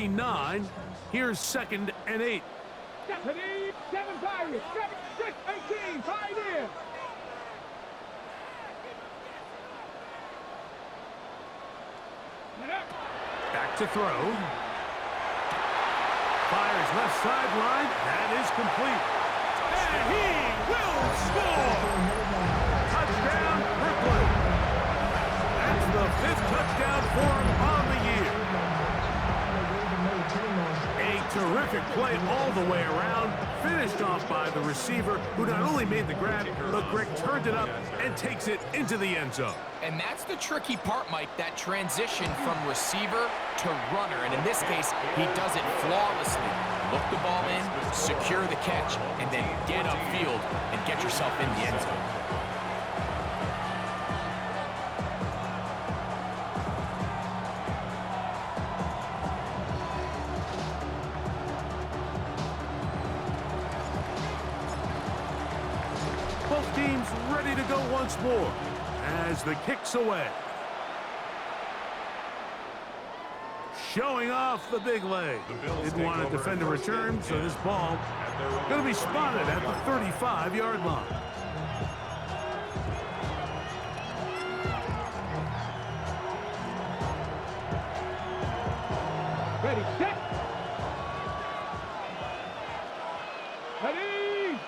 39. Here's 2nd and 8. 7 Pirates, 6-18, Pioneer. Back to throw. Fires left sideline. That is complete. And he will score! Touchdown, Brooklyn. That's the 5th touchdown for him on the year. A terrific play all the way around, finished off by the receiver, who not only made the grab, but Greg turned it up and takes it into the end zone. And that's the tricky part, Mike, that transition from receiver to runner. And in this case, he does it flawlessly. Look the ball in, secure the catch, and then get upfield and get yourself in the end zone. Both teams ready to go once more as the kick's away. Showing off the big leg. Didn't want to defend a return, so this ball going to be spotted at the 35-yard line. Ready, set. Ready.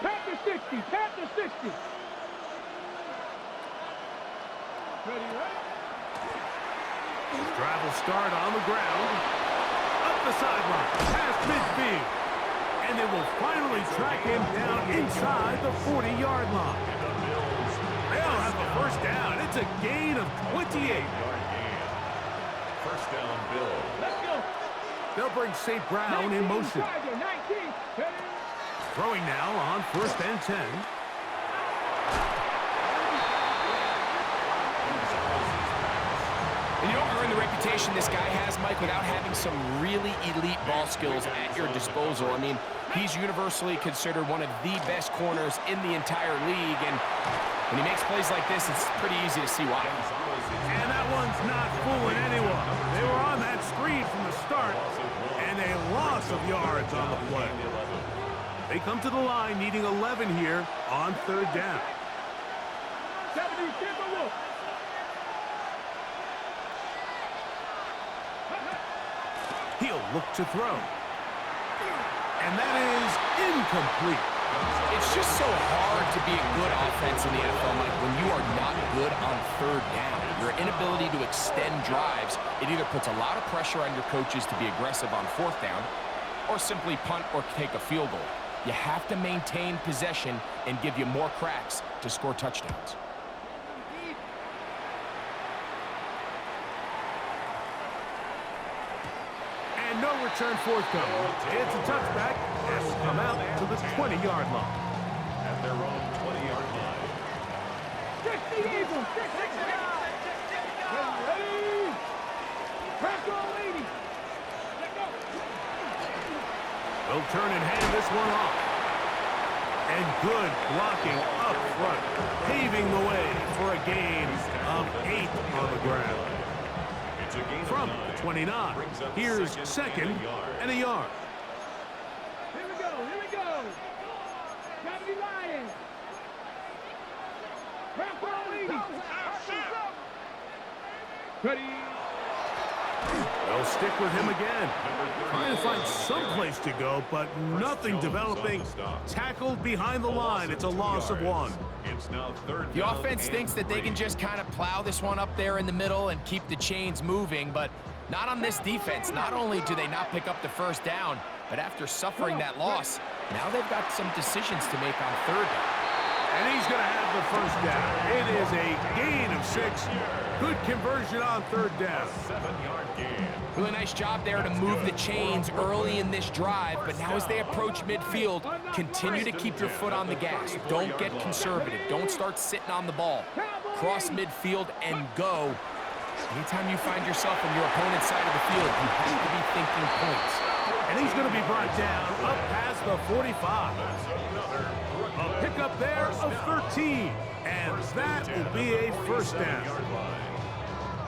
Panther 60, Panther 60. Ready, right? Drive will start on the ground. Up the sideline, past midfield. And they will finally track him down inside the 40-yard line. They'll have the first down. It's a gain of 28. First down, Bill. Let's go. They'll bring St. Brown in motion. 19, ready. Throwing now on 1st and 10. And you don't earn the reputation this guy has, Mike, without having some really elite ball skills at your disposal. I mean, he's universally considered one of the best corners in the entire league, and when he makes plays like this, it's pretty easy to see why. And that one's not fooling anyone. They were on that screen from the start, and a loss of yards on the play. They come to the line needing 11 here on 3rd down. 70, Timberwolf. He'll look to throw. And that is incomplete. It's just so hard to be a good offense in the NFL, Mike, when you are not good on 3rd down. Your inability to extend drives, it either puts a lot of pressure on your coaches to be aggressive on 4th down, or simply punt or take a field goal. You have to maintain possession and give you more cracks to score touchdowns. And no return forthcoming. It's a touchback. Has to come out to the 20-yard line. At their own 20-yard line. 60 Eagles, 60. Ready. Press on 80. They'll turn and hand this one off. And good blocking up front, paving the way for a gain of 8 on the ground. From the 29, here's 2nd and a yard. Here we go. Gotta be Lions. Press on 80. Ready. They'll stick with him again. Trying to find some place to go, but nothing developing. Tackled behind the line. It's a loss of 1. It's now 3rd The down offense thinks that they can just kind of plow this one up there in the middle and keep the chains moving, but not on this defense. Not only do they not pick up the 1st down, but after suffering that loss, now they've got some decisions to make on 3rd down. And he's going to have the 1st down. It is a gain of 6. Good conversion on 3rd down. 7-yard gain. Really nice job there to move the chains early in this drive, but now as they approach midfield, continue to keep your foot on the gas. Don't get conservative. Don't start sitting on the ball. Cross midfield and go. Anytime you find yourself on your opponent's side of the field, you have to be thinking points. And he's going to be brought down up past the 45. A pickup there of 13. And that will be a 1st down.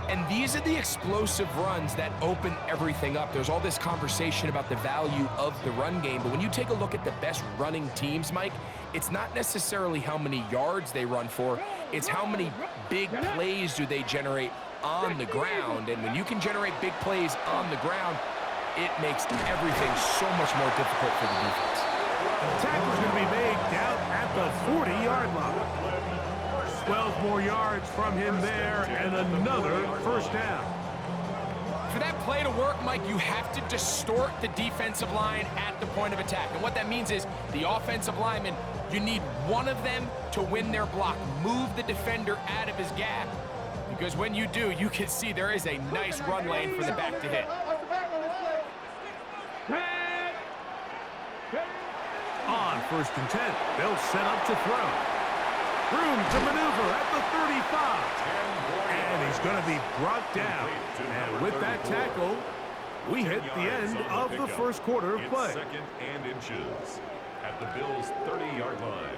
And these are the explosive runs that open everything up. There's all this conversation about the value of the run game, but when you take a look at the best running teams, Mike, it's not necessarily how many yards they run for, it's how many big plays do they generate on the ground. And when you can generate big plays on the ground, it makes everything so much more difficult for the defense. The tackle's going to be made down at the 40-yard line. 12 more yards from him there, and another first down. For that play to work, Mike, you have to distort the defensive line at the point of attack. And what that means is the offensive lineman, you need one of them to win their block. Move the defender out of his gap. Because when you do, you can see there is a nice run lane for the back to hit. On 1st and 10, they'll set up to throw. Room to maneuver at the 35. And he's going to be brought down. And with that tackle, we hit the end of the first quarter of play. 2nd and inches at the Bills' 30-yard line.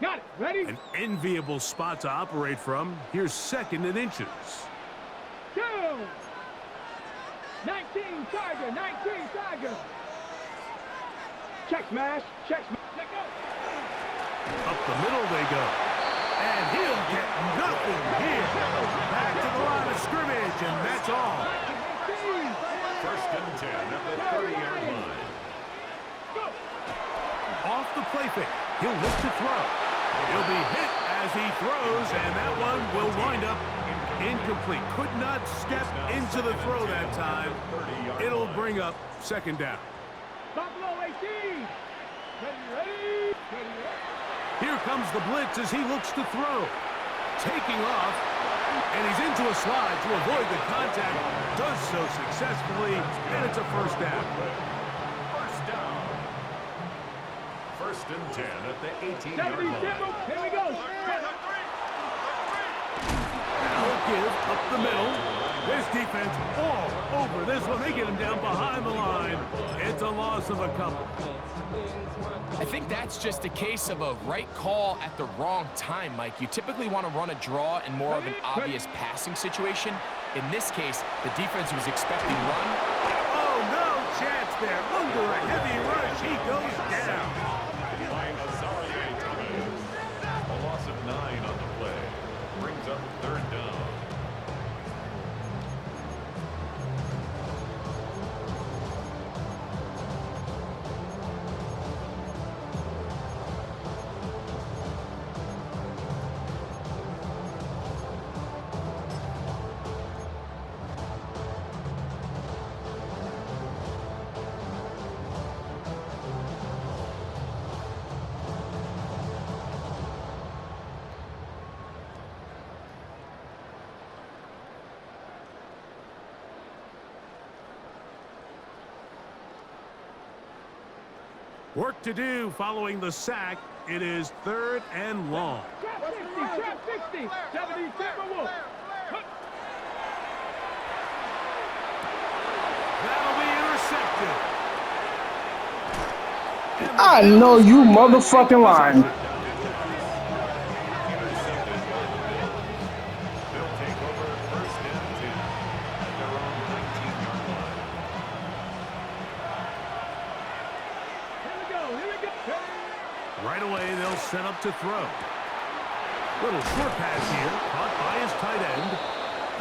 Got it. Ready? An enviable spot to operate from. Here's 2nd and inches. 2. 19 Tiger. 19 Tiger. Check smash. Check smash. Let go. Up the middle they go. And he'll get nothing here. Back to the line of scrimmage, and that's all. 1st and 10 at the 30-yard line. Off the play fake. He'll look to throw. He'll be hit as he throws, and that one will wind up incomplete. Could not step into the throw that time. It'll bring up 2nd down. Buffalo 18. Ready. Here comes the blitz as he looks to throw. Taking off, and he's into a slide to avoid the contact. Does so successfully, and it's a 1st down. 1st and 10 at the 18-yard line. Here we go. Now give up the middle. This defense all over this one. They get him down behind the line. It's a loss of a couple. I think that's just a case of a right call at the wrong time, Mike. You typically want to run a draw in more of an obvious passing situation. In this case, the defense was expecting run. Oh, no chance there. Under a heavy rush, he goes down. A loss of 9 on the play. Brings up 3rd down. Work to do following the sack. It is 3rd and long. Trap 60. 70 Timberwolves. That'll be intercepted. I know you motherfucking lying. They'll take over 1st and 10 at their own 19-yard line. Here we go. Right away, they'll set up to throw. Little short pass here, caught by his tight end.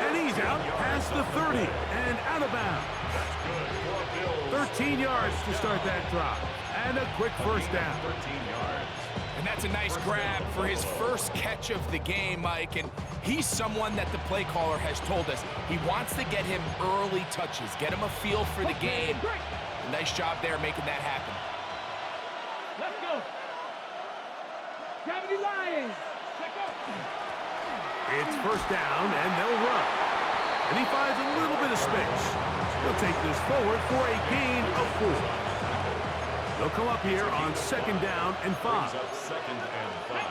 And he's out past the 30 and out of bounds. 13 yards to start that drive. And a quick 1st down. 13 yards. And that's a nice grab for his first catch of the game, Mike. And he's someone that the play caller has told us he wants to get him early touches, get him a feel for the game. Nice job there making that happen. Let's go. Gravity Lions. Check out. It's 1st down, and they'll run. And he finds a little bit of space. He'll take this forward for a gain of 4. They'll come up here on 2nd down and 5. Brings up 2nd and 5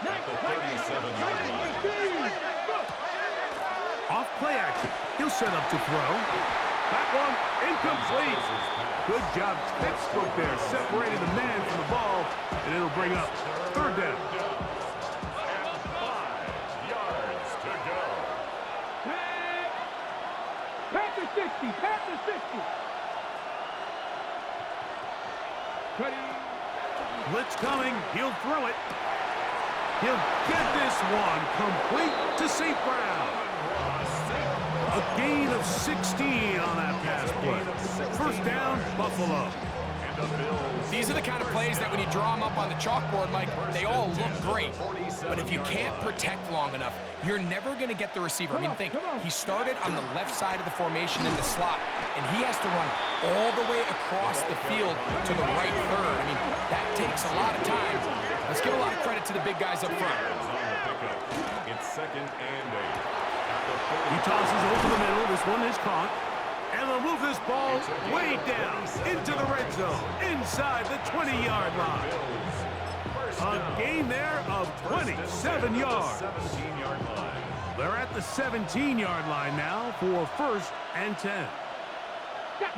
at the 37-yard line. Off play action. He'll set up to throw. That one incomplete. Good job, textbook there, separating the man from the ball, and it'll bring up third down. And 5 yards to go. Past the 60, past the 60. Ready. Blitz coming. He'll throw it. He'll get this one complete to St. Brown. A gain of 16 on that pass play. First down, Buffalo. These are the kind of plays that when you draw them up on the chalkboard, Mike, they all look great. But if you can't protect long enough, you're never going to get the receiver. I mean, think, he started on the left side of the formation in the slot, and he has to run all the way across the field to the right third. I mean, that takes a lot of time. Let's give a lot of credit to the big guys up front. It's 2nd and 8. He tosses over the middle. This one is caught. And they'll move this ball way down into the red zone, inside the 20-yard line. A gain there of 27 yards. They're at the 17-yard line now for 1st and 10. And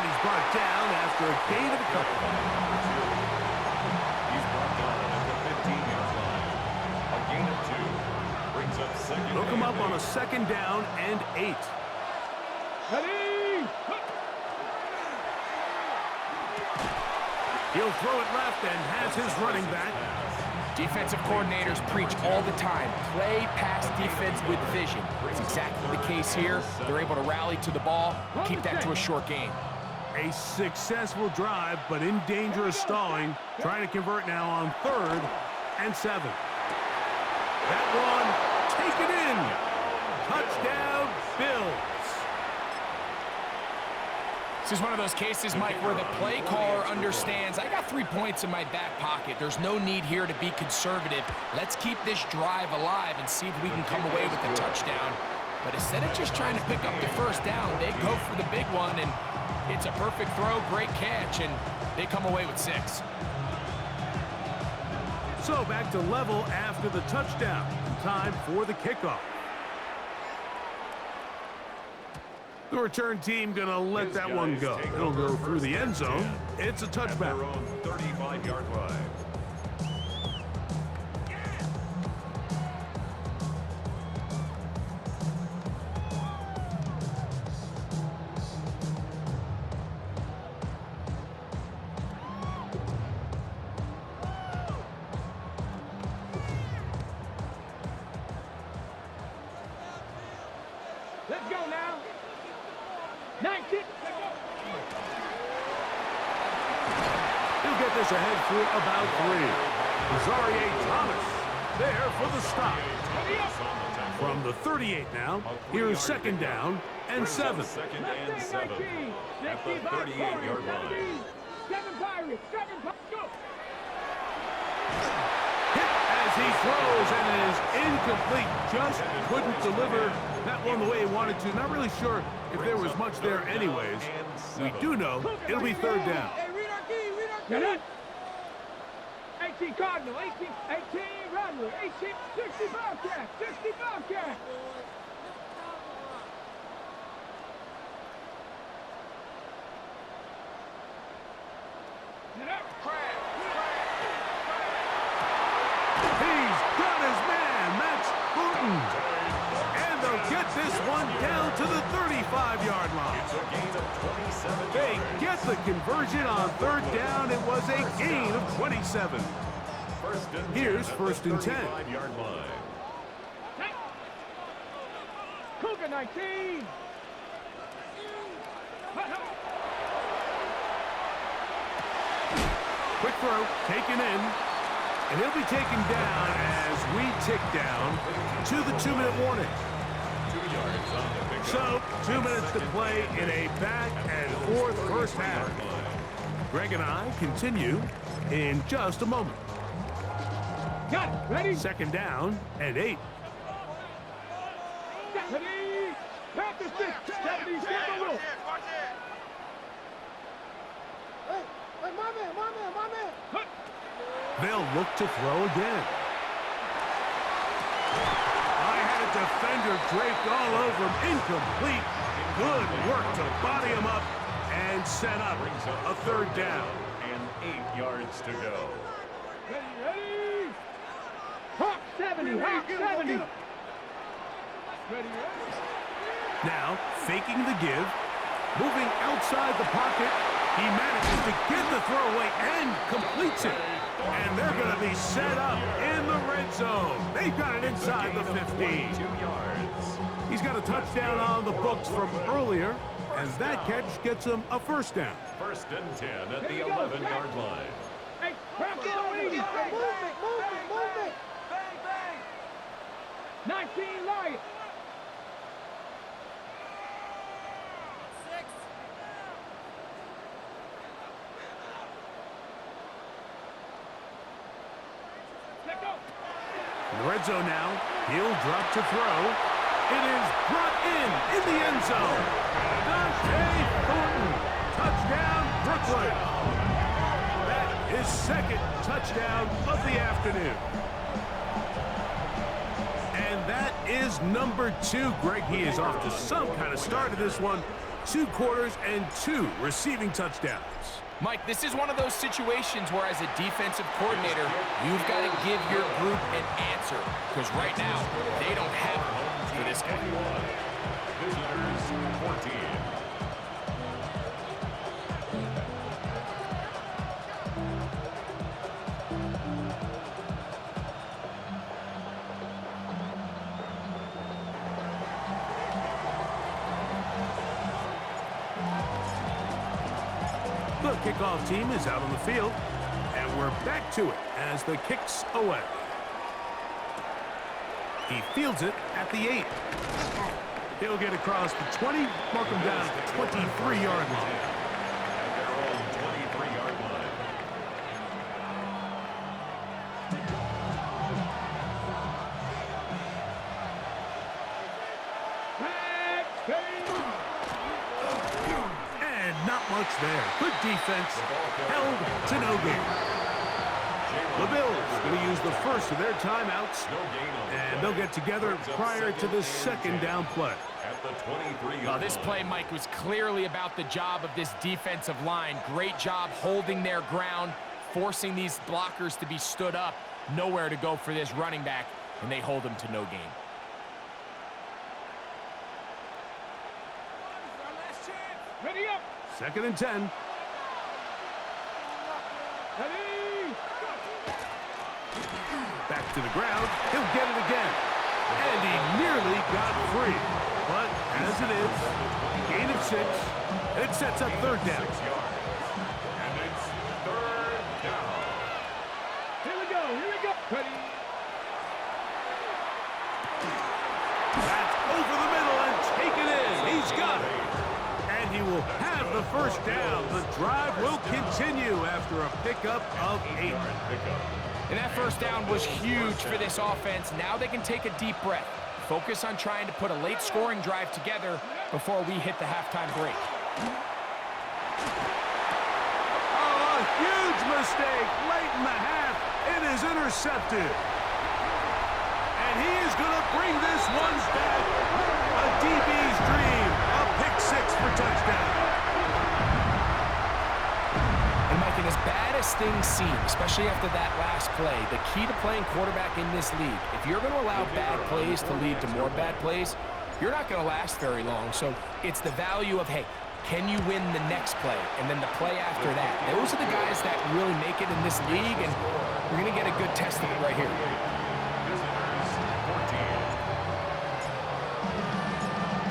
he's brought down after a gain of a couple. He's brought down at the 15-yard line. A gain of 2 brings up 2nd. Look him up on a 2nd down and 8. Ready. He'll throw it left and has his running back. Defensive coordinators preach all the time, play pass defense with vision. It's exactly the case here. They're able to rally to the ball, keep that to a short gain. A successful drive, but in danger of stalling. Trying to convert now on 3rd and 7. That one taken in. Touchdown, Bills. This is one of those cases, Mike, where the play caller understands, I got 3 points in my back pocket. There's no need here to be conservative. Let's keep this drive alive and see if we can come away with a touchdown. But instead of just trying to pick up the 1st down, they go for the big one, and it's a perfect throw, great catch, and they come away with 6. So back to level after the touchdown. Time for the kickoff. The return team going to let that one go. It'll go through the end zone. It's a touchback. Their own 35-yard line. Let's go now. 19. He'll get this ahead for about 3. Zaire Thomas there for the stop. From the 38 now, here's 2nd down and 7. 2nd and 7 at the 38-yard line. 7 Pirates. 7 Pirates. Go. Hit as he throws and it is incomplete. Just couldn't deliver that one the way he wanted to. Not really sure if there was much there anyways. We do know it'll be 3rd down. Hey, read our key. Read our key. 18 Cardinal. 18 Rattler. 18 60 Bobcat. 60 Bobcat. He's got his man, Max Booten. And they'll get this one down to the 35-yard line. It's a gain of 27. They get the conversion on 3rd down. It was a gain of 27. Here's 1st and 10. 35-yard line. Cougar 19. Quick throw, taken in. And he'll be taken down as we tick down to the 2-minute warning. 2 yards on the pickup. So, 2 minutes to play in a back-and-forth first half. Greg and I continue in just a moment. Got it. Ready? 2nd down and 8. Ready? Past the 6. 70 Silver Wolf. Hey, my man. They'll look to throw again. I had defender draped all over him. Incomplete. Good work to body him up and set up a third down. And 8 yards to go. Ready? Hawk 70, Hawk 70. Ready? Now, faking the give, moving outside the pocket. He manages to get the throwaway and completes it. And they're going to be set up in the red zone. They've got it inside the 15. 2 yards. He's got a touchdown on the books from earlier, as that catch gets him a first down. 1st and 10 at the 11-yard line. Hey, crack it on 80. Move it. Bang, bang. 19 Lions. In the red zone now, he'll drop to throw. It is brought in the end zone. Dante Thornton, touchdown, Brooklyn. That is second touchdown of the afternoon. And that is number 2. Greg, he is off to some kind of start to this one. 2 quarters and 2 receiving touchdowns. Mike, this is one of those situations where as a defensive coordinator, you've got to give your group an answer. Because right now, they don't have one for this guy. Visitors 14. The kickoff team is out on the field, and we're back to it as the kick's away. He fields it at the 8. He'll get across the 20, mark him down at the 23-yard line. At their own 23-yard line. And not much there. Good defense, held to no gain. The Bills going to use the first of their timeouts, and they'll get together prior to the second down play. At the 23. Well, this play, Mike, was clearly about the job of this defensive line. Great job holding their ground, forcing these blockers to be stood up. Nowhere to go for this running back, and they hold him to no gain. Ready up. 2nd and 10. Ready. Back to the ground. He'll get it again. And he nearly got free. But as it is, gain of 6. It sets up third down. 6 yards. And it's 3rd down. Here we go. Ready. That's over the middle and taken in. He's got it. And he will have the first down. The drive will continue after a pickup of 8. And that first down was huge for this offense. Now they can take a deep breath. Focus on trying to put a late scoring drive together before we hit the halftime break. Oh, a huge mistake late in the half. It is intercepted. And he is going to bring this one back. A DB's dream. A pick 6 for touchdown. And Mike, and as bad as things seem, especially after that last play, the key to playing quarterback in this league, if you're going to allow bad plays to lead to more bad plays, you're not going to last very long. So it's the value of, hey, can you win the next play and then the play after that? Those are the guys that really make it in this league, and we're going to get a good test of it right here.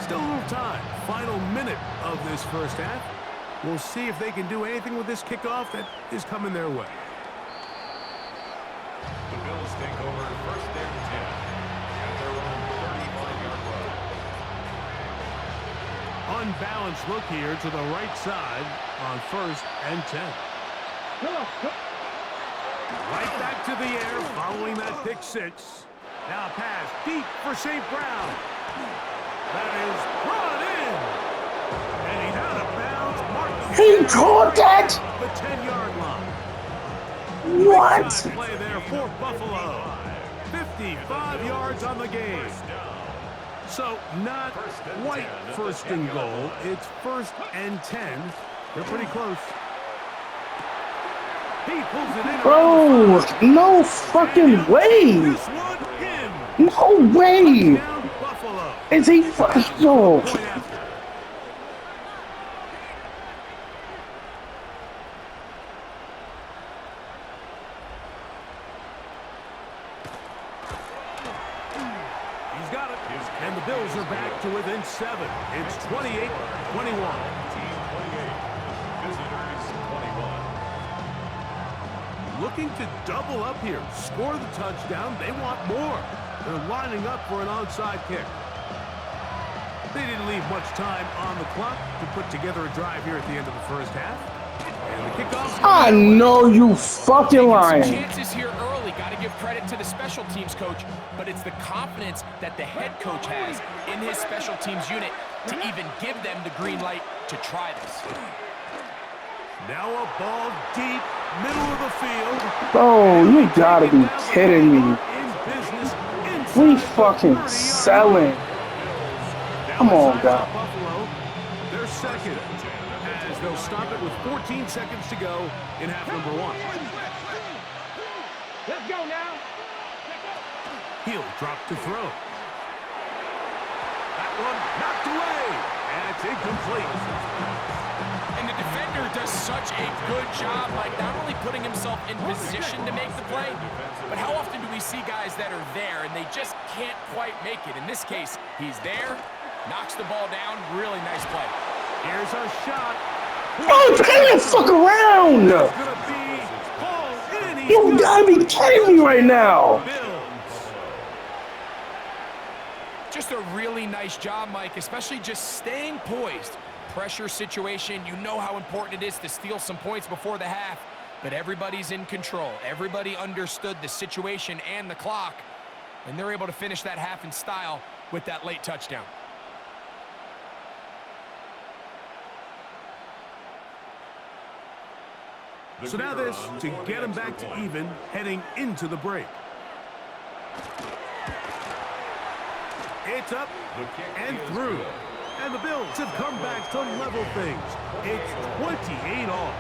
Still a little time. Final minute of this first half. We'll see if they can do anything with this kickoff that is coming their way. The Bills take over 1st and 10 at their own 35-yard line. Unbalanced look here to the right side on 1st and 10. Right back to the air following that pick 6. Now pass deep for St. Brown. That is brought in. And he's out of bounds. He caught that? The 10-yard line. What? Play there for Buffalo. 55 yards on the game. So not quite first and goal. It's 1st and 10. They're pretty close. He pulls it in. Bro, no fucking way. This one in. No way. Touchdown, Buffalo. Is he no? Point after. He's got it. And the Bills are back to within 7. It's 28-21. Team 28. Visitors 21. Looking to double up here. Score the touchdown. They want more. They're lining up for an onside kick. They didn't leave much time on the clock to put together a drive here at the end of the first half. And the kickoff. I know you fucking Some lying. chances here early. Got to give credit to the special teams coach, but it's the confidence that the head coach has in his special teams unit to even give them the green light to try this. Now a ball deep, middle of the field. Bro, you gotta be kidding me. In business, We inside fucking 30-yard selling. Come on, Now God. Buffalo, they're second, as they'll stop it with 14 seconds to go in half number 1. Let's go now. He'll drop to throw. That one knocked away, and it's incomplete. And the defender does such a good job, like not only putting himself in position to make the play, but how often do we see guys that are there and they just can't quite make it? In this case, he's there, knocks the ball down, really nice play. Here's a shot. Oh, turn the fuck around. It's gonna be ball in. He's You gotta be kidding me right now. Bills. Just a really nice job, Mike, especially just staying poised. Pressure situation, you know how important it is to steal some points before the half, but everybody's in control. Everybody understood the situation and the clock, and they're able to finish that half in style with that late touchdown. So now this to get him back to even heading into the break. It's up and through. And the Bills have come back to level things. It's 28 all.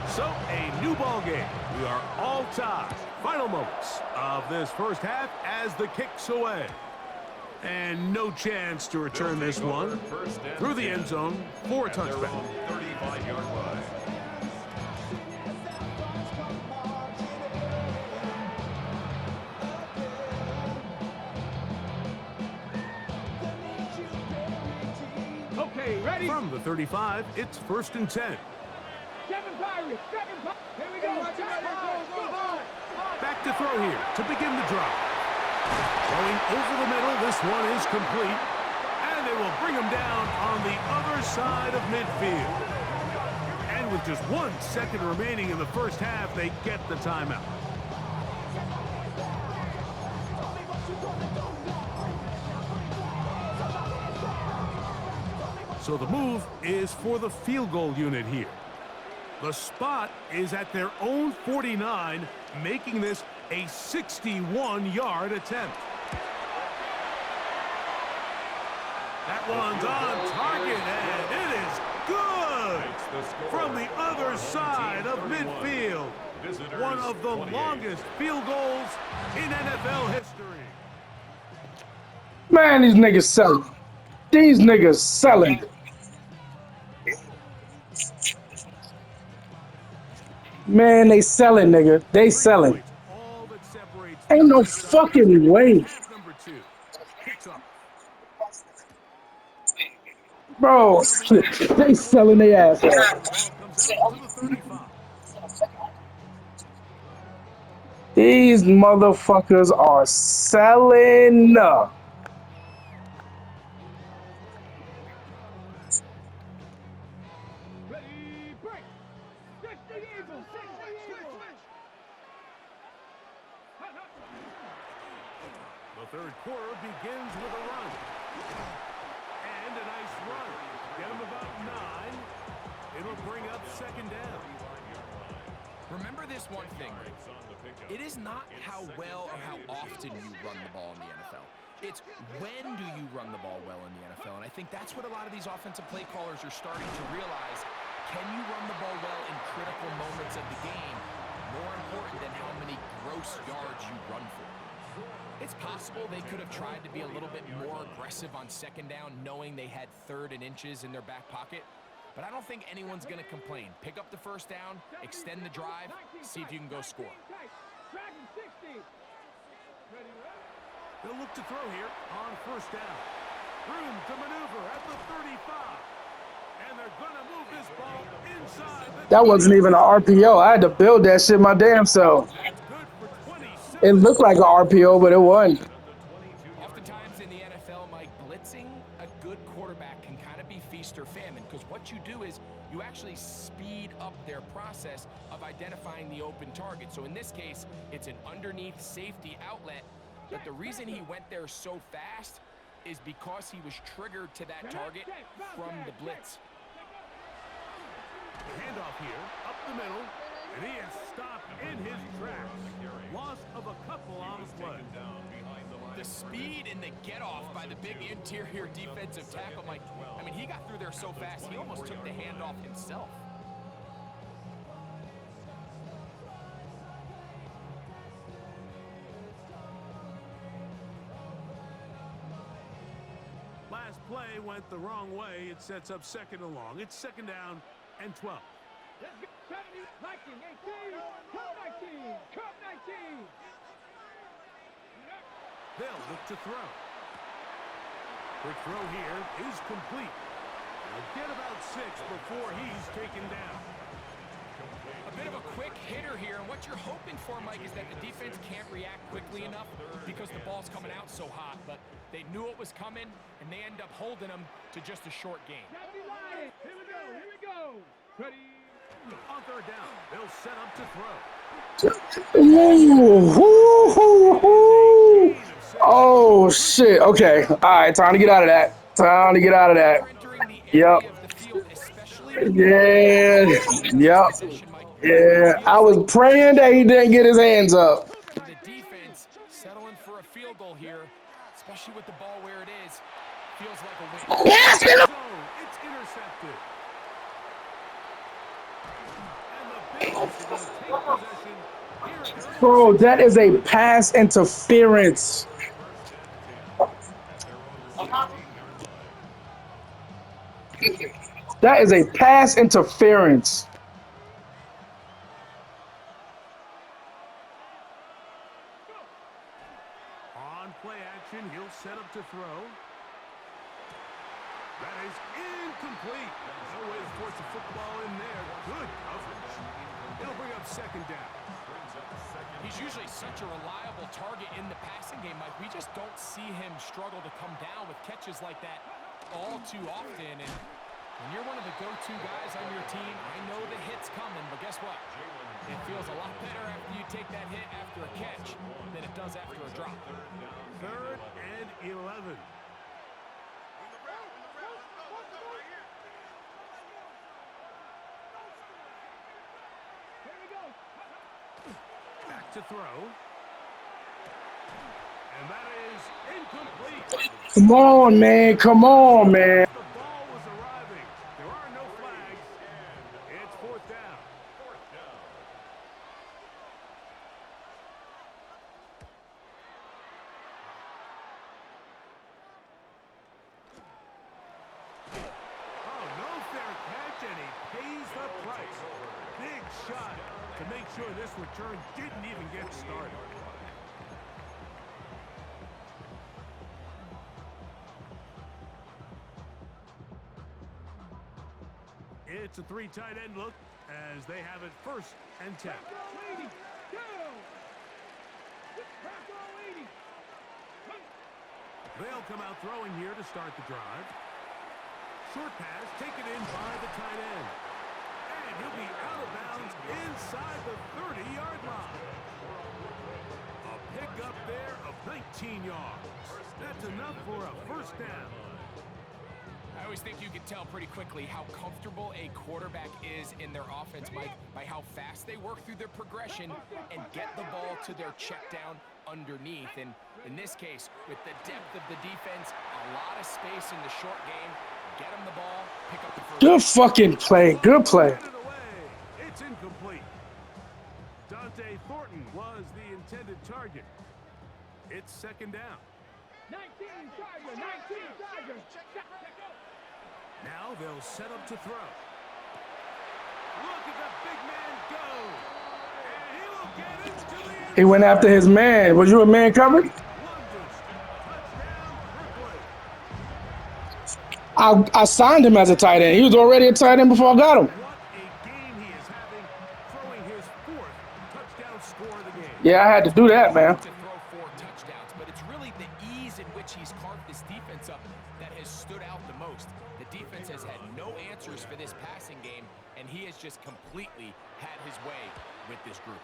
So, a new ball game. We are all tied. Final moments of this first half as the kick's away. And no chance to return this one through the end zone for a touchback. 35-yard line. Okay, ready? From the 35, it's 1st and 10. 7 Pirates. 7 Pirates. Here we go. Back to throw here to begin the drive. Going over the middle, this one is complete. And they will bring him down on the other side of midfield. And with just 1 second remaining in the first half, they get the timeout. So the move is for the field goal unit here. The spot is at their own 49, making this a 61-yard attempt. That one's on target, and it is good from the other side of midfield. One of the longest field goals in NFL history. Man, these niggas selling. These niggas selling. Man, they selling, nigga. They selling. All that separates Ain't no fucking way. half number 2. Kicks off. Bro, they selling their ass off. Comes out to the 35. These motherfuckers are selling. Ready, break. 60 Eagles. 60 Eagles. The third quarter begins with a run. And a nice run. Get him about 9. It'll bring up second down. Remember this one thing. It is not how well or how often you run the ball in the NFL. It's when do you run the ball well in the NFL. And I think that's what a lot of these offensive play callers are starting to realize. Can you run the ball well in critical moments of the game? More important than how many gross yards you run for. It's possible they could have tried to be a little bit more aggressive on second down, knowing they had 3rd and inches in their back pocket. But I don't think anyone's going to complain. Pick up the first down, extend the drive, see if you can go score. They'll look to throw here on first down. Room to maneuver at the 35. And they're going to move this ball inside. That wasn't even an RPO. I had to build that shit my damn self. That's good for 27. It looked like an RPO, but it wasn't. Oftentimes in the NFL, Mike, blitzing a good quarterback can kind of be feast or famine, because what you do is you actually speed up their process of identifying the open target. So in this case, it's an underneath safety outlet, but the reason he went there so fast is because he was triggered to that target from the blitz. Handoff here, up the middle, and he is stopped in his tracks. Loss of a couple on the play. The speed and the get-off by the big interior defensive tackle, Mike. I mean, he got through there so fast, he almost took the handoff himself. Last play went the wrong way. It sets up second and long. It's second down and 12. Let's go. 70, 19, 18, Cup 19, Cup 19. They'll look to throw. Quick throw here is complete. They'll get about 6 before he's taken down. A bit of a quick hitter here, and what you're hoping for, Mike, is that the defense can't react quickly enough because the ball's coming out so hot, but they knew it was coming, and they end up holding them to just a short gain. Here we go, here we go. Ready. On third down, they'll set up to throw. Ooh. Oh, shit. Okay. All right. Time to get out of that. Time to get out of that. Yep. Yeah. Yep. Yeah. I was praying that he didn't get his hands up. The defense settling for a field goal here, especially with the ball where it is, feels like a win. Yes, So it's intercepted. And the Bills are going to take possession here. bro, that is a pass interference. That is a pass interference. On play action, he'll set up to throw. That is incomplete. No way to force the football in there. Good coverage. It'll bring up second down. He's usually such a reliable target in the passing game, Mike. We just don't see him struggle to come down with catches like that all too often. And when you're one of the go-to guys on your team, I know the hit's coming, but guess what? It feels a lot better after you take that hit after a catch than it does after a drop. 3rd and 11. Back to throw. And that is incomplete. Come on, man. Come on, man. The ball was arriving. There are no flags. It's 4th down. Oh, no fair catch, and he pays the price. Big shot to make sure this return didn't even get started. It's a 3 tight end look as they have it 1st and 10. They'll come out throwing here to start the drive. Short pass taken in by the tight end. And he'll be out of bounds inside the 30-yard line. A pickup there of 19 yards. That's enough for a first down. I always think you can tell pretty quickly how comfortable a quarterback is in their offense, Mike, by how fast they work through their progression and get the ball to their check down underneath. And in this case, with the depth of the defense, a lot of space in the short game, get them the ball, pick up the first. Good fucking play. Good play. It's incomplete. Dante Thornton was the intended target. It's second down. 19 Tiger, 19 Tiger. Now they'll set up to throw. Look at the big man go. And he will get into the end. He went after his man. Was you a man covered? I signed him as a tight end. He was already a tight end before I got him. What a game he is having, throwing his 4th touchdown score of the game. Yeah, I had to do that, man. To throw 4 touchdowns, but it's really the ease in which he's carved this defense up that has stood out the most. The defense has had no answers for this passing game, and he has just completely had his way with this group.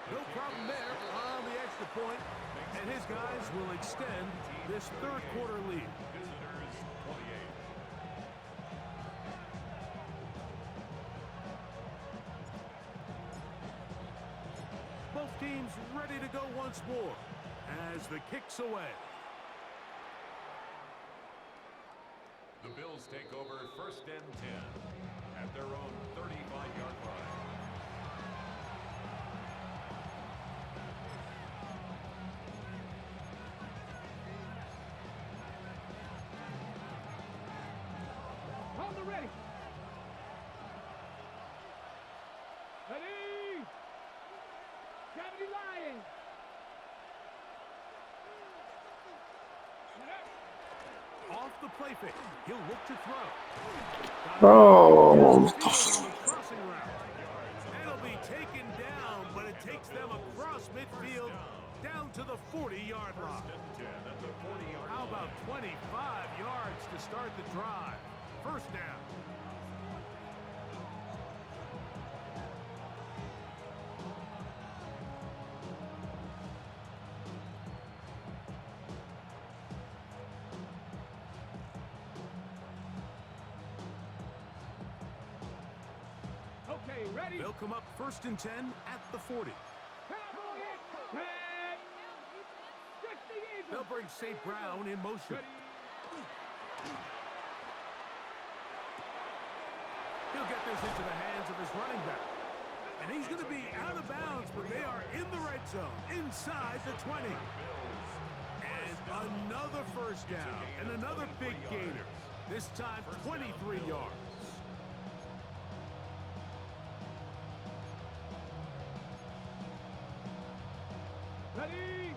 No problem there on the extra point, and his guys will extend this third quarter lead. Visitors 28. Both teams ready to go once more as the kick's away. The Bills take over first and 10 at their own 35-yard line. Hold the ready. Ready. Gravity Lion. Off the play fake, he'll look to throw. Oh. Crossing route. It'll be taken down, but it takes them across midfield down to the 40-yard line. How about 25 yards to start the drive? First down. Okay, ready. They'll come up first and 10 at the 40. Cowboy it. 10. 60 Eagles. They'll bring St. Brown in motion. He'll get this into the hands of his running back. And he's going to be out of bounds, but they are in the red zone, inside the 20. And another first down, and another big gainer. This time, 23 yards. Ready.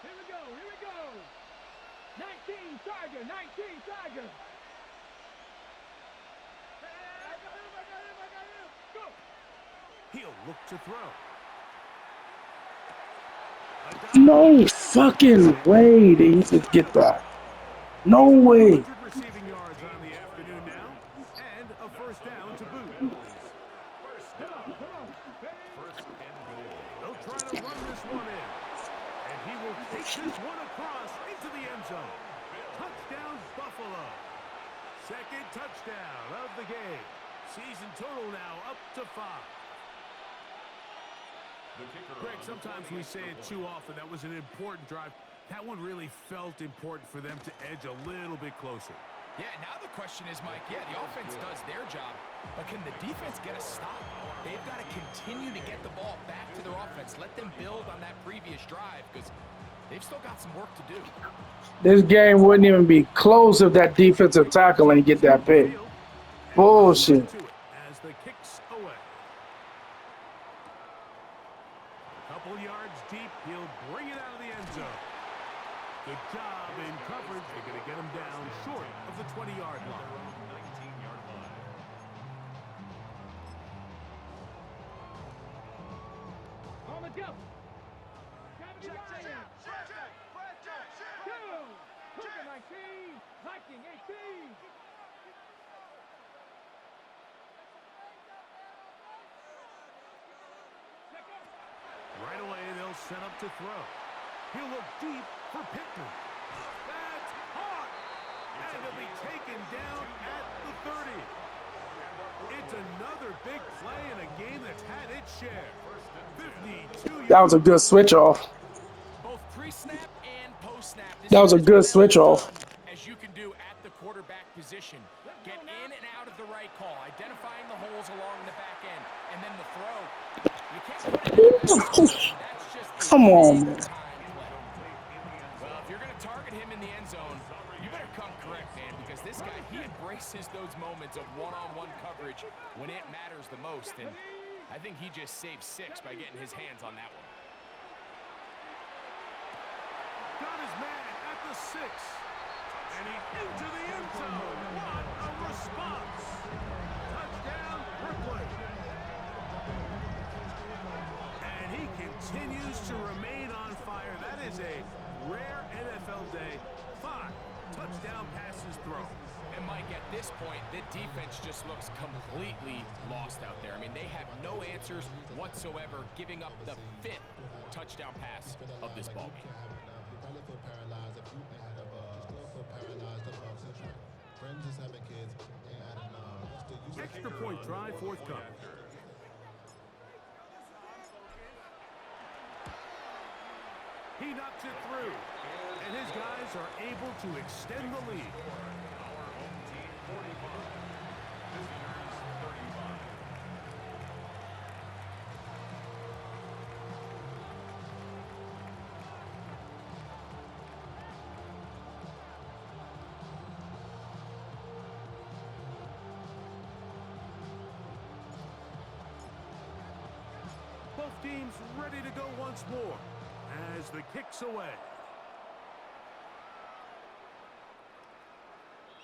Here we go. Here we go. 19 Tiger. 19 Tiger. Go. He'll look to throw. No fucking way that you could get that. No way. 100 receiving yards on the afternoon now, and a first down to boot. They'll try to run this one in, and he will take this one across into the end zone. Touchdown, Buffalo. Second touchdown of the game. Season total now up to 5. Greg, sometimes we say it too often. That was an important drive. That one really felt important for them to edge a little bit closer. Yeah, now the question is, Mike, the offense does their job, but can the defense get a stop? They've got to continue to get the ball back to their offense. Let them build on that previous drive because they've still got some work to do. This game wouldn't even be close if that defensive tackle didn't get that pick. Bullshit. As the kick's away. A couple yards deep, he'll bring it out of the end zone. Good job in coverage. They're going to get him down short of the 20-yard line. 19-yard line. On the go. Gravity Lion. 2. Hooker 19. Viking 18. Check up. to throw. He'll look deep for Pittman. That's caught! And he'll be taken down at the 30. It's another big play in a game that's had its share. 52 That was a good switch off. Both pre-snap and post-snap. That was a good switch off. As you can do at the quarterback position. Get in and out of the right call, identifying the holes along the back end, and then the throw. You can't put it in the That's just Come on, man. Well, if you're going to target him in the end zone, you better come correct, man, because this guy, he embraces those moments of one-on-one coverage when it matters the most, and I think he just saved 6 by getting his hands on that one. Got his man at the 6. And he's into the end zone. What a response. Touchdown, Brooklyn. And he continues to remain on fire. That is a rare NFL day. 5 touchdown passes thrown. And Mike, at this point, the defense just looks completely lost out there. I mean, they have no answers whatsoever, giving up the 5th touchdown pass of this ballgame. Extra point try forthcoming. He knocks it through, and his guys are able to extend the lead. Our home team 45, visitors 35. Both teams ready to go once more as the kick's away.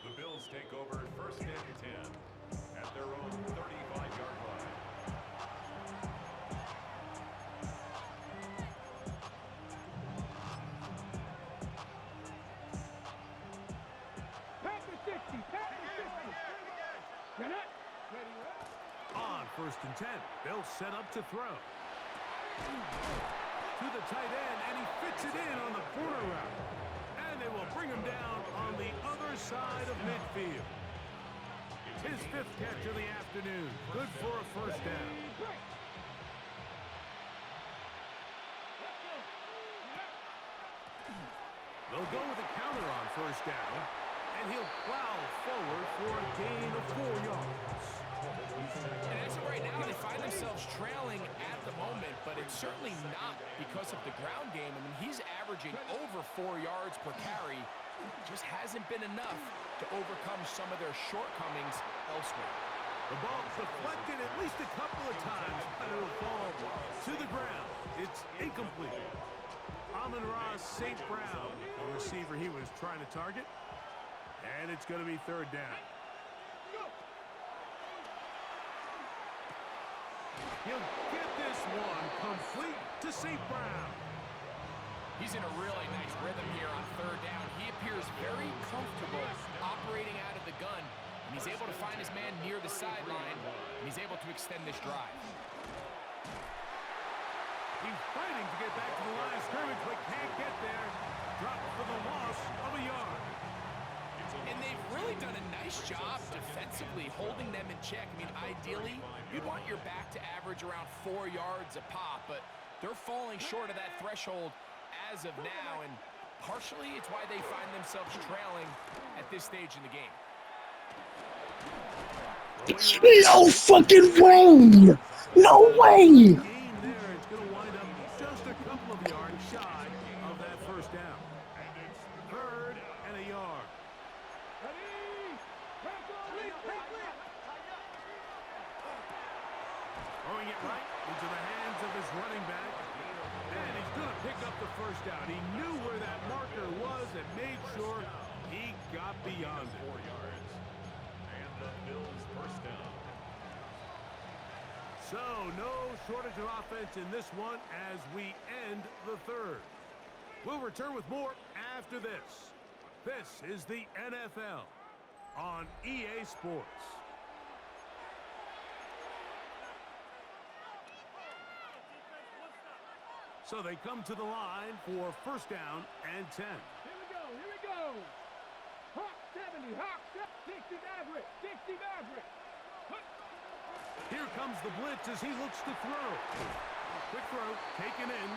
The Bills take over first and 10 at their own 35-yard line. Pass the 60. Pass the 60. Get it. On first and 10, Bill set up to throw. To the tight end, and he fits it in on the corner route. And they will bring him down on the other side of midfield. His 5th catch of the afternoon. Good for a first down. They'll go with a counter on first down, and he'll plow forward for a gain of 4 yards. And as of right now, they find themselves trailing at the moment, but it's certainly not because of the ground game. I mean, he's averaging over 4 yards per carry. Just hasn't been enough to overcome some of their shortcomings elsewhere. The ball deflected at least a couple of times, and it'll fall to the ground. It's incomplete. Amon-Ra St. Brown, the receiver he was trying to target. And it's going to be 3rd down. He'll get this one complete to St. Brown. He's in a really nice rhythm here on 3rd down. He appears very comfortable operating out of the gun, and he's able to find his man near the sideline, and he's able to extend this drive. He's fighting to get back to the line of scrimmage, but can't get there. Dropped for the loss of a yard. And they've really done a nice job defensively holding them in check. I mean, ideally, you'd want your back to average around 4 yards a pop, but they're falling short of that threshold as of now, and partially it's why they find themselves trailing at this stage in the game. No fucking way! No way! Game there, it's going to wind up just a couple of yards shy of that first down. 3rd and a yard. Throwing it right into the hands of his running back. And he's going to pick up the first down. He knew where that marker was and made sure he got beyond it. 4 yards. And the Bills first down. So, no shortage of offense in this one as we end the 3rd. We'll return with more after this. This is the NFL on EA Sports. So they come to the line for first down and 10. Here we go, here we go. Hawk 70, Hawk 60 Maverick, 60 Maverick. Here comes the blitz as he looks to throw. Quick throw, taken in.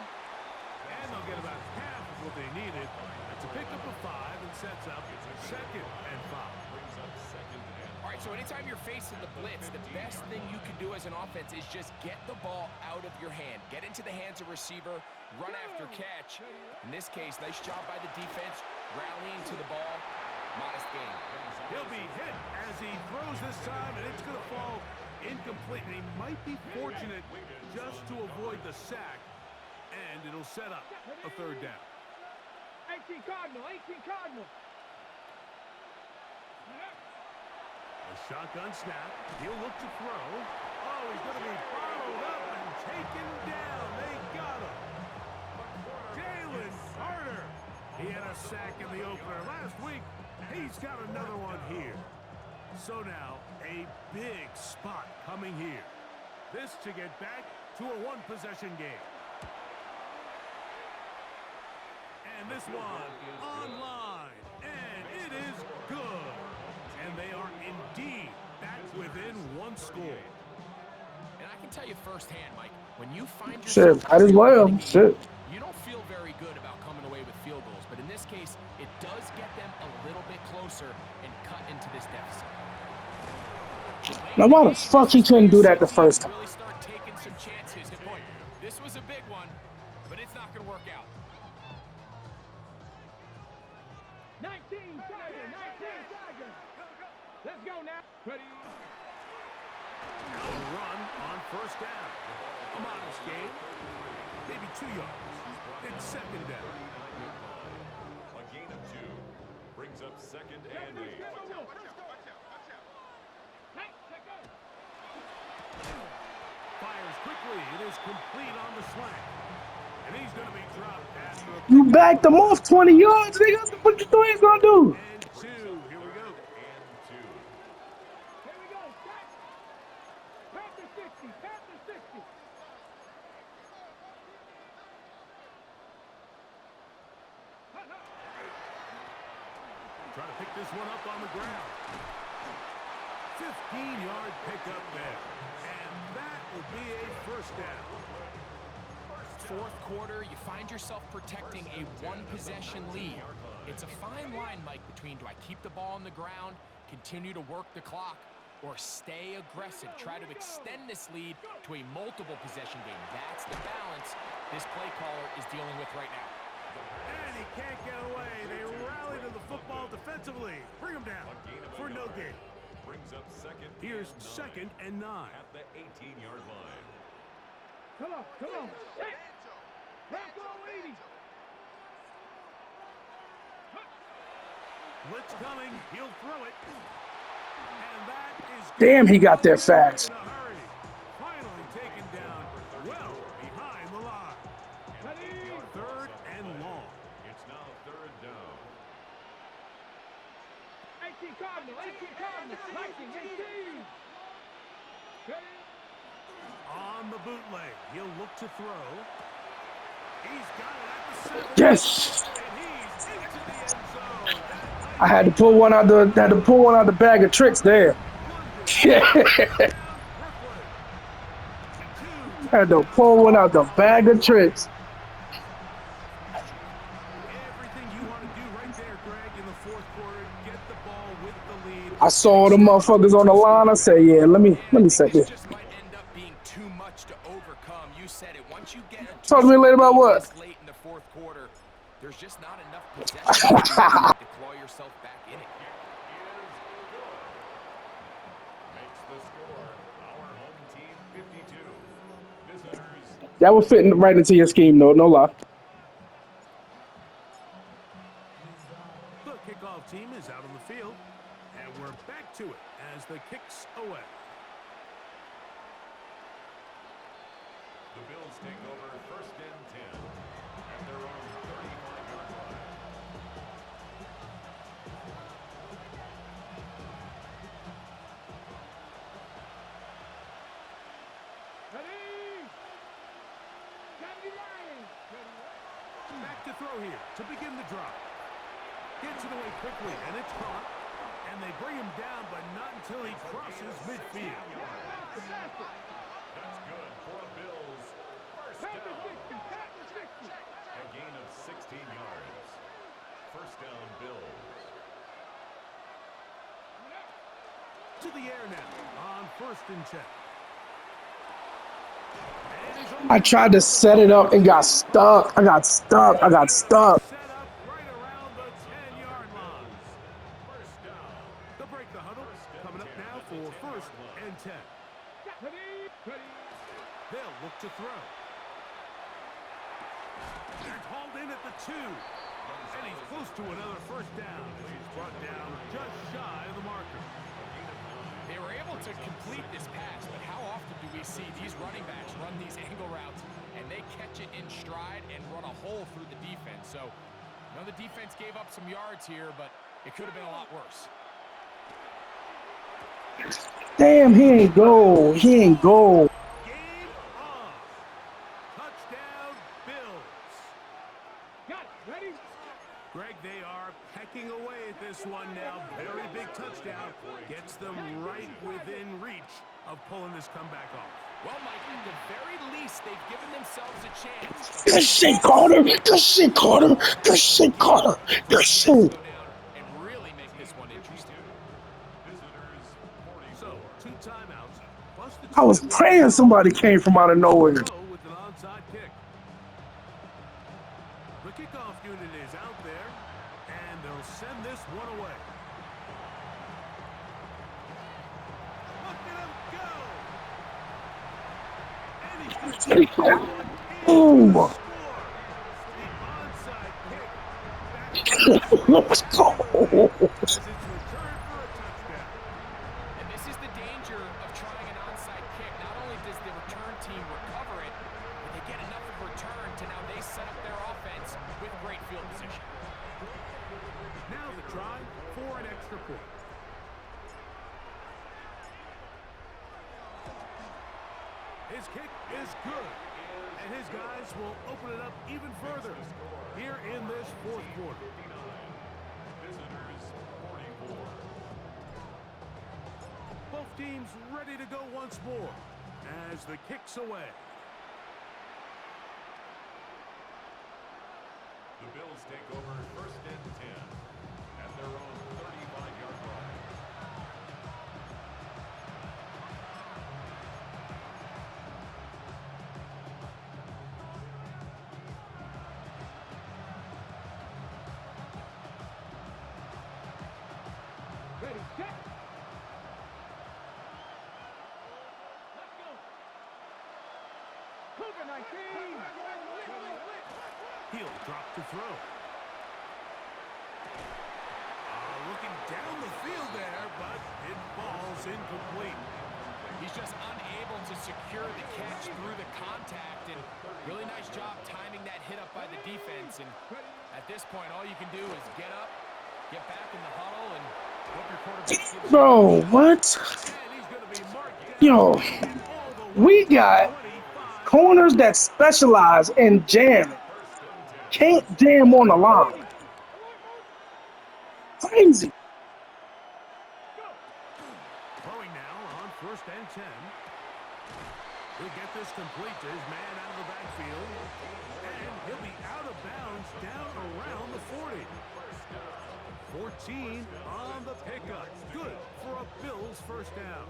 And they'll get about half of what they needed. That's a pickup of 5 and sets up second and 5. All right, so anytime you're facing the blitz, the best thing you can do as an offense is just get the ball out of your hand. Get into the hands of receiver, run after catch. In this case, nice job by the defense, rallying to the ball. Modest gain. He'll be hit as he throws this time, and it's going to fall incomplete. And he might be fortunate just to avoid the sack, and it'll set up a third down. 18 Cardinal, 18 Cardinal. A shotgun snap. He'll look to throw. Oh, he's going to be bottled up and taken down. They got him. Jalen Carter. He had a sack in the opener last week. He's got another one here. So now, a big spot coming here. This to get back to a one-possession game. And this one online. And it is good. And they are indeed back within one score. And I can tell you firsthand, Mike, when you find Shit, yourself might as well. Shit. you don't feel very good about coming away with field goals, but in this case, it does get them a little bit closer and cut into this deficit. Now, why the fuck he couldn't do that the first time? Really start taking some chances. And boy, this was a big one, but it's not going to work out. 19 Tiger, 19 Tiger. Let's go now. Ready? Now a run on first down. A modest gain. Maybe 2 yards. It's second down. A gain of 2 brings up second and 8. Fires quickly. It is complete on the slant. And he's going to be dropped after a You backed him off 20 yards, nigga. What you think he's gonna do? and 2. Here we go. And 2. Here we go. Stop. Panther 60. Panther 60. Try to pick this one up on the ground. 15-yard pickup there. And that will be a first down. Fourth quarter, you find yourself protecting a one-possession lead. It's a fine line, Mike, between do I keep the ball on the ground, continue to work the clock, or stay aggressive, try to extend this lead to a multiple possession game. That's the balance this play caller is dealing with right now. And he can't get away. They rally to the football defensively. Bring him down for no gain. Brings up second. Here's and 9 second and 9. at the 18-yard line. Come on, come on. Hey. Bronco 80. Blitz coming. He'll throw it. And that is Damn, he got there fast. in a hurry. Finally taken down well behind the line. Ready? Third and long. It's now third down. 18 Cardinal, 18 Cardinal. 19, 18. Ready? On the bootleg. He'll look to throw. He's got it at the 7. Yes. And he's into the end zone. I had to pull one out the bag of tricks there. Had to pull one out the bag of tricks. Everything you want to do right there, Greg, in the fourth quarter, get the ball with the lead. I saw the motherfuckers on the line. I said, yeah, let me set this. Just might end up being too much to overcome. You said it. Once you get Talk to me later about what? this late in the fourth quarter, there's just not enough possession to claw yourself back in it. Makes the score. Our home team 52. Visitors That was fitting right into your scheme, though. No lie. The kickoff team is out on the field, and we're back to it as the kicks away. The Bills take over first and 10 at their own 35-yard line. Ready? 79. to throw here to begin the drop. Gets it away quickly, and it's caught. And they bring him down, but not until he crosses midfield. That's good for the Bills. First down. A gain of 16 yards. First down, Bills. To the air now on 1st and 10. I tried to set it up and got stuck. I got stuck. Set up right around the 10-yard line. First down. They'll break the huddle. Coming up now for 1st and 10. They'll look to throw. They're hauled in at the 2. And he's close to another first down. He's brought down just shy of the marker. They were able to complete this pass, but how often do we see these running backs run these angle routes and they catch it in stride and run a hole through the defense? So, the defense gave up some yards here, but it could have been a lot worse. Damn, he ain't goal. He ain't goal. Game on. Touchdown, Bills. Got it. Ready? Greg, they are pecking away at this one now. Very big touchdown. Gets them right within reach of pulling this comeback off. Well, Mike, at the very least, they've given themselves a chance. Good shit, Carter. Good shit, Carter. Good shit, Carter. Good shit. Go down and really make this one interesting. So, 2 timeouts. Plus the I was praying somebody came from out of nowhere. with an onside kick. The kickoff unit is out there, and they'll send this one away. Look at him go! And he's Boom. score. The onside kick. Let's go. As it's returned for a touchdown. And this is the danger of trying an onside kick. Not only does the return team recover it, but they get enough of return to now they set up their offense with great field position. Now the try for an extra point. His kick is good, and his guys will open it up even further here in this 4th quarter. Visitors 44. Both teams ready to go once more as the kick's away. The Bills take over 1st and 10 at their own 35-yard line. Ready, set. Let's go. Cougar 19. He'll drop to throw. Looking down the field there, but it falls incomplete. He's just unable to secure the catch through the contact, and really nice job timing that hit up by the defense. And at this point, all you can do is get up, get back in the huddle, and hope your quarterback gives you Bro, what? And he's going to be marked down Yo, all the way we to got 25. corners that specialize in jamming. Can't jam on the line. Crazy. Throwing now on 1st and 10. He'll get this complete to his man out of the backfield. And he'll be out of bounds down around the 40. 14 on the pickup. Good for a Bills first down.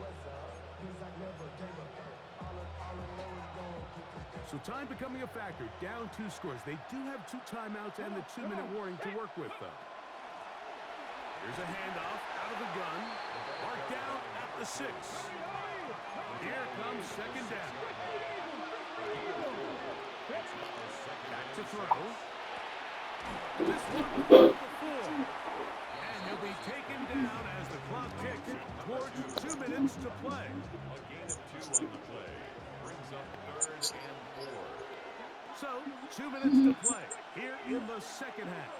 So time becoming a factor. Down 2 scores. They do have 2 timeouts and the 2-minute warning to work with, though. Here's a handoff out of the gun. Marked down at the 6. Here comes 2nd down. Back to throw. This one at the 4. And he'll be taken down as the clock ticks towards 2 minutes to play. A gain of 2 on the play. Brings up 3rd and 4. So, 2 minutes to play here in the second half.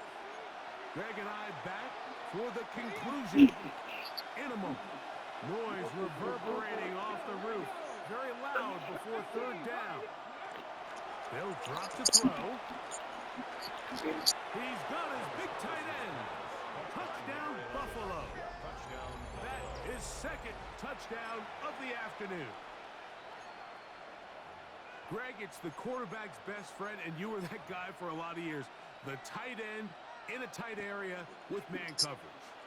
Greg and I back for the conclusion in a moment. Noise reverberating off the roof. Very loud before 3rd down. They'll drop to throw. He's got his big tight end. Touchdown, Buffalo. That is second touchdown of the afternoon. Greg, it's the quarterback's best friend, and you were that guy for a lot of years. The tight end in a tight area with man coverage.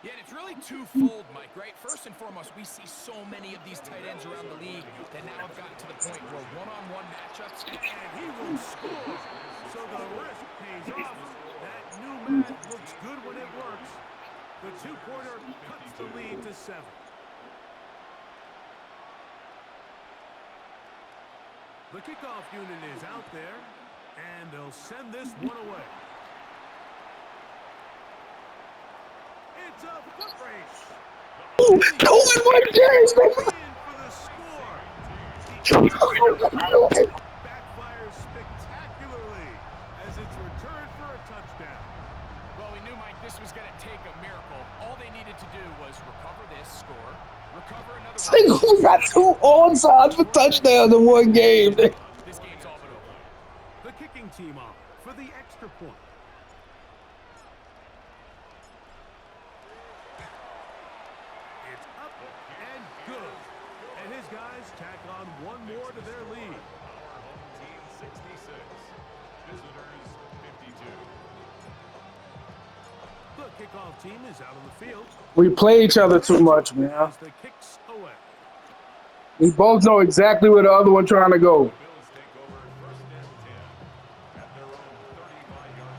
Yeah, and it's really twofold, Mike, right? First and foremost, we see so many of these tight ends around the league that now have gotten to the point where one-on-one matchups, And he will score. So the risk pays off. That new math looks good when it works. The two-pointer cuts the lead to 7. The kickoff unit is out there, and they'll send this one away. It's a foot race. Oh my In for the score. Backfires spectacularly as it's returned for a touchdown. well, we knew, Mike, this was going to take a miracle. All they needed to do was recover this score, recover another one. We got 2 onside for touchdowns in one game. This game's all but over. The kicking team on for the extra point. It's up and good. And his guys tack on one more to their lead. Our home team 66. Visitors 52. The kickoff team is out on the field. We play each other too much, man. As the kicks away. We both know exactly where the other one trying to go. Bills take over first and 10 at their own 35-yard line.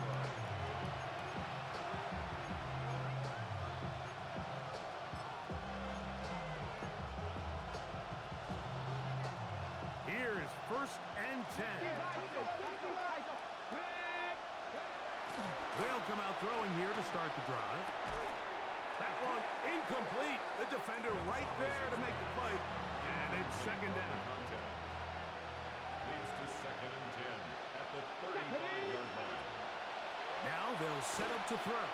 Here is first and 10. They'll come out throwing here to start the drive. That one incomplete. The defender right there to make the play. And it's second down. Leads to second and 10 at the 35-yard line. Now they'll set up to throw.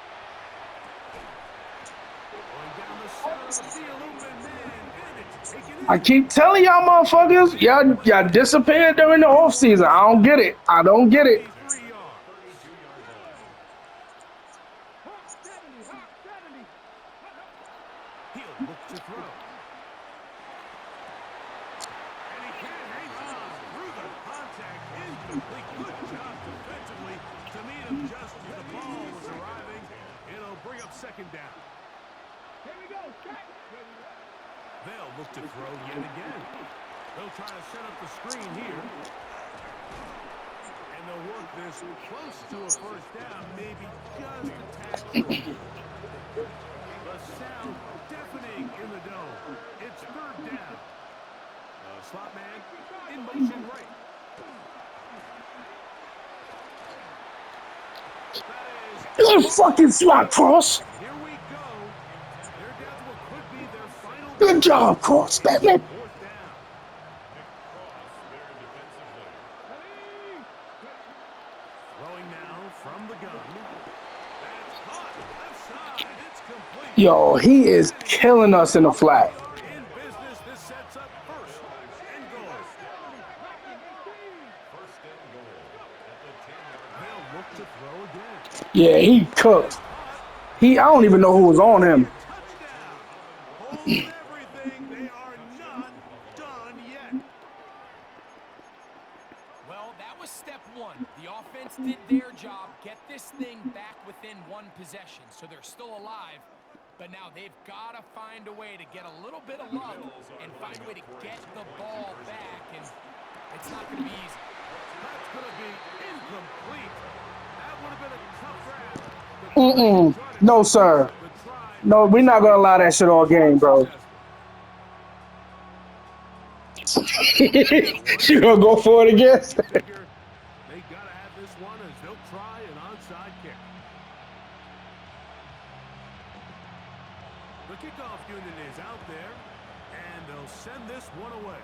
Going down the center of the field, open man, and it's taken in. I keep telling y'all motherfuckers, y'all disappeared during the offseason. I don't get it. I don't get it. 3 yards. 32-yard line. He'll look to throw. And he can't hang on through the contact. Incomplete. Good job defensively to meet him just as the ball was arriving. It'll bring up second down. They'll look to throw yet again. They'll try to set up the screen here. And they'll work this close to a first down, maybe just a tad short. The sound deafening in the dome. It's third down. Slot man in motion right. Good fucking slot, Cross. Here we go. They're down to what could be their final. Good job, Cross. Damn it. Fourth down. Cross there defensively. Throwing now from the gun. That's caught. Left side. It's complete. Yo, he is killing us in the flat. In business, this sets up first and goal. First and goal at the 10-yard line. They'll look to throw again. Yeah, he cooked. I don't even know who was on him. Touchdown. Hold everything. They are not done yet. Well, that was step one. The offense did their job, get this thing back within one possession, so they're still alive. But now they've got to find a way to get a little bit of luck and find a way to get the ball back, and it's not going to be easy. That's going to be incomplete. That would have been a tough grab. No, sir. No, we're not gonna allow that shit all game, bro. She gonna go for it again? They got to have this one as they'll try an onside kick. The kickoff unit is out there, and they'll send this one away.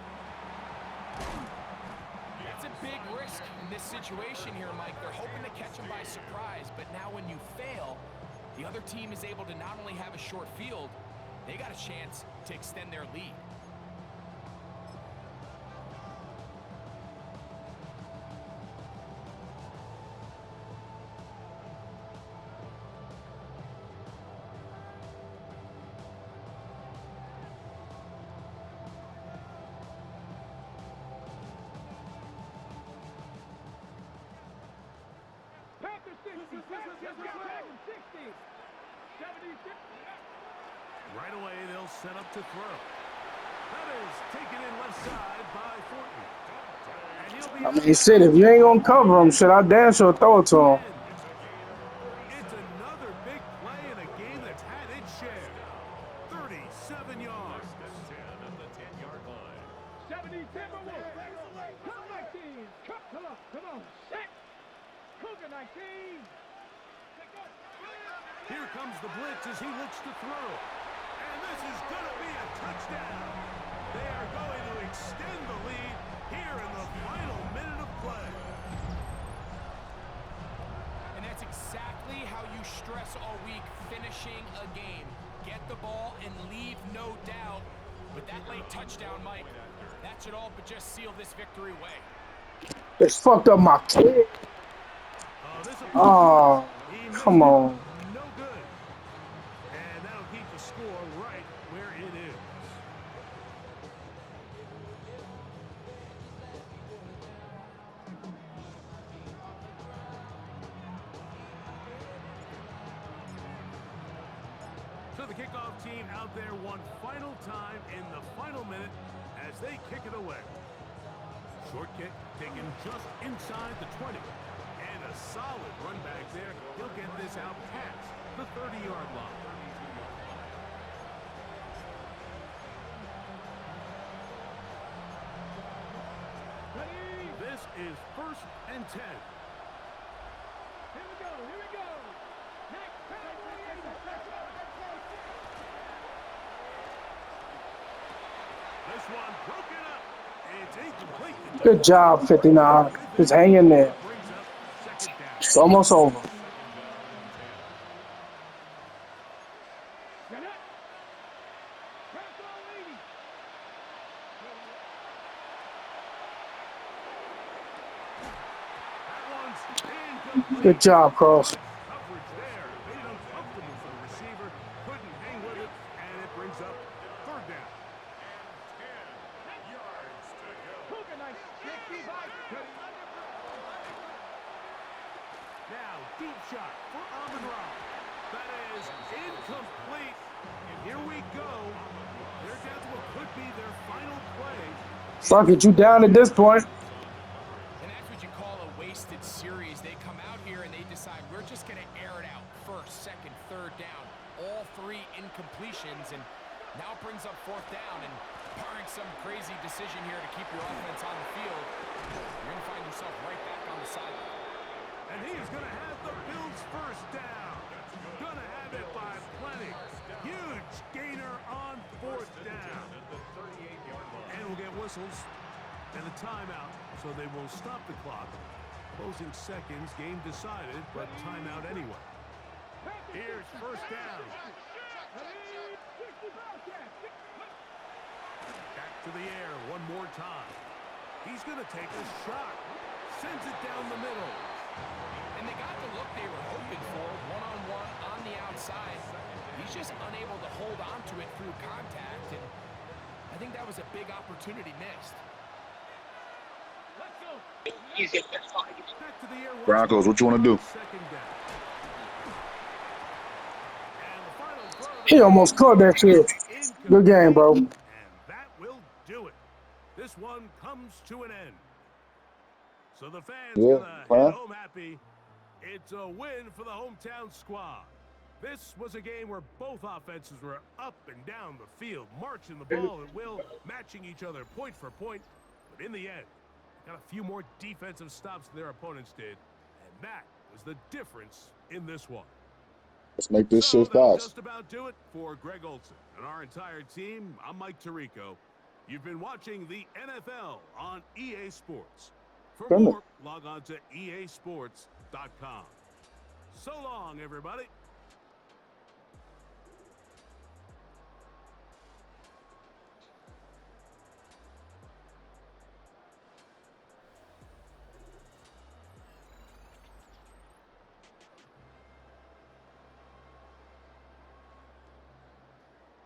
It's a big risk in this situation here, Mike. They're hoping to catch him by surprise, but now when you fail, the other team is able to not only have a short field, they got a chance to extend their lead. Right away, they'll set up to throw. That is taken in left side by Thornton. And he'll be I mean, shit, if you ain't gonna cover him, shit, I damn sure throw it to him. It's another big play in a game that's had its share. 37 yards. First and 10 at the 10-yard line. 70 Timberwolves. Come 19. Come on. Set. Cougar 19. Here comes the blitz as he looks to throw. And this is going to be a touchdown. They are going to extend the lead here in the final minute of play. And that's exactly how you stress all week, finishing a game. Get the ball and leave no doubt. With that late touchdown, Mike, that should all but just seal this victory away. It's fucked up my kid. Oh, come on. No good. And that'll keep the score right where it is. So the kickoff team out there one final time in the final minute as they kick it away. Short kick taken just inside the 20. And a solid run back there. He'll get this out past the 30-yard line. This is 1st and 10. Here we go. This one broken up. It's incomplete. Good job, 59. Just hang in there. It's almost over. Good job, Cross. Coverage there. Made it uncomfortable for the receiver. Couldn't hang with it, and it brings up 3rd down. 10 yards to go. Now, deep shot for Amon-Ra. That is incomplete. And here we go. They're down to what could be their final play. Fuck it, you down at this point. And that's what you call a wasted series. They come out here and they decide we're just going to air it out. 1st, 2nd, 3rd down. All 3 incompletions. And now it brings up 4th down. And barring some crazy decision here to keep your offense on the field, you're going to find yourself right back on the sideline. And he is going to have the Bills' 1st down. Going to have it by plenty. Huge gainer on 4th down. And we'll get whistles and a timeout, so they will stop the clock. Closing seconds, game decided, but timeout anyway. Here's 1st down. Back to the air one more time. He's going to take a shot. Sends it down the middle. And they got the look they were hoping for, one-on-one on the outside. He's just unable to hold on to it through contact, and I think that was a big opportunity missed. Back to the air. Broncos, what you want to do? 2nd down. And the final throw. He almost caught that shit. Good game, bro. And that will do it. This one comes to an end. So the fans gonna head home happy. It's a win for the hometown squad. This was a game where both offenses were up and down the field, marching the ball at will, matching each other point for point. But in the end, got a few more defensive stops than their opponents did. And that was the difference in this one. Let's make this shit that'll fast. just about do it for Greg Olson and our entire team. I'm Mike Tirico. You've been watching the NFL on EA Sports. For more, log on to easports.com. So long, everybody.